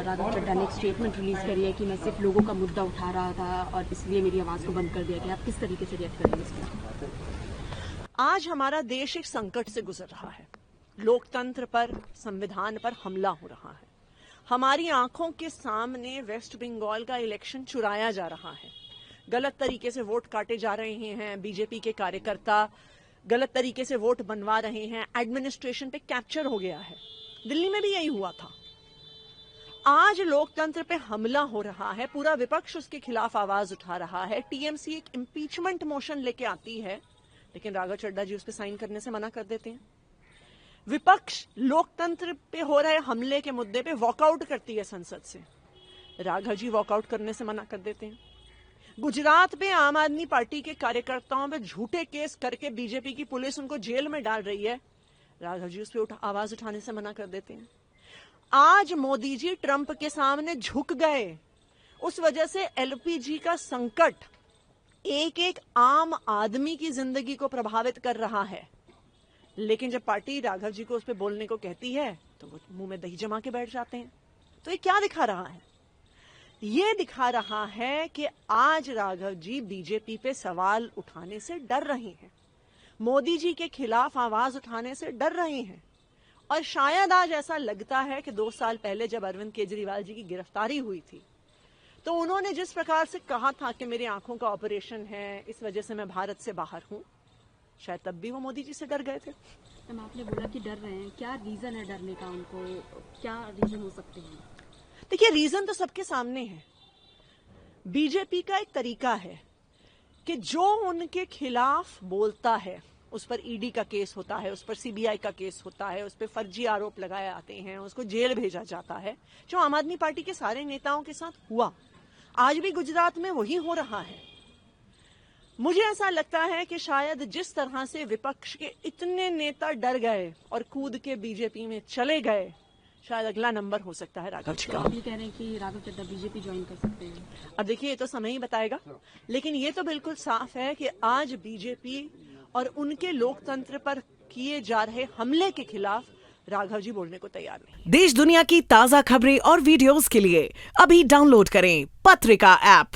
राघव चड्ढा ने एक statement release करी है कि मैं सिर्फ लोगों का मुद्दा उठा रहा था और इसलिए मेरी आवाज को बंद कर दिया गया। आप किस तरीके से रिएक्ट करेंगे इस पर? आज हमारा देश एक संकट से गुजर रहा है। लोकतंत्र पर, संविधान पर हमला हो रहा है। हमारी आंखों के सामने वेस्ट बंगाल का इलेक्शन चुराया जा रहा है। गलत तरीके से वोट काटे जा रहे हैं। बीजेपी के कार्यकर्ता गलत तरीके से वोट बनवा रहे हैं। एडमिनिस्ट्रेशन पे कैप्चर हो गया है। दिल्ली में भी यही हुआ था। आज लोकतंत्र पे हमला हो रहा है। पूरा विपक्ष उसके खिलाफ आवाज उठा रहा है। टीएमसी एक इम्पीचमेंट मोशन लेके आती है, लेकिन राघव चड्ढा जी उस पर साइन करने से मना कर देते हैं। विपक्ष लोकतंत्र पे हो रहे हमले के मुद्दे पे वॉकआउट करती है संसद से। राघव जी वॉकआउट करने से मना कर देते हैं। गुजरात में आम आदमी पार्टी के कार्यकर्ताओं पे झूठे केस करके बीजेपी की पुलिस उनको जेल में डाल रही है। राघव जी उस पर आवाज उठाने से मना कर देते हैं। आज मोदी जी ट्रंप के सामने झुक गए। उस वजह से एलपीजी का संकट एक एक आम आदमी की जिंदगी को प्रभावित कर रहा है। लेकिन जब पार्टी राघव जी को उस पर बोलने को कहती है तो वो मुंह में दही जमा के बैठ जाते हैं। तो ये क्या दिखा रहा है? ये दिखा रहा है कि आज राघव जी बीजेपी पे सवाल उठाने से डर रहे हैं। मोदी जी के खिलाफ आवाज उठाने से डर रहे हैं। और शायद आज ऐसा लगता है कि 2 साल पहले जब अरविंद केजरीवाल जी की गिरफ्तारी हुई थी तो उन्होंने जिस प्रकार से कहा था कि मेरी आंखों का ऑपरेशन है, इस वजह से मैं भारत से बाहर हूं, शायद तब भी वो मोदी जी से डर गए थे। मैम, आपने बोला कि डर रहे हैं, क्या रीजन है डरने का? उनको क्या रीजन हो सकते हैं? देखिए, रीजन तो सबके सामने है। बीजेपी का एक तरीका है कि जो उनके खिलाफ बोलता है उस पर ईडी का केस होता है, उस पर सीबीआई का केस होता है, उस पर फर्जी आरोप लगाए आते हैं, उसको जेल भेजा जाता है, जो आम आदमी पार्टी के सारे नेताओं के साथ हुआ। आज भी गुजरात में वही हो रहा है। मुझे ऐसा लगता है कि शायद जिस तरह से विपक्ष के इतने नेता डर गए और कूद के बीजेपी में चले गए, शायद अगला नंबर हो सकता है राघव जी का। आप ये कह रहे हैं कि राघव चड्ढा बीजेपी ज्वाइन कर सकते हैं? अब देखिए, ये तो समय ही बताएगा, लेकिन ये तो बिल्कुल साफ है कि आज बीजेपी और उनके लोकतंत्र पर किए जा रहे हमले के खिलाफ राघव जी बोलने को तैयार नहीं। देश दुनिया की ताजा खबरें और वीडियोस के लिए अभी डाउनलोड करें पत्रिका ऐप।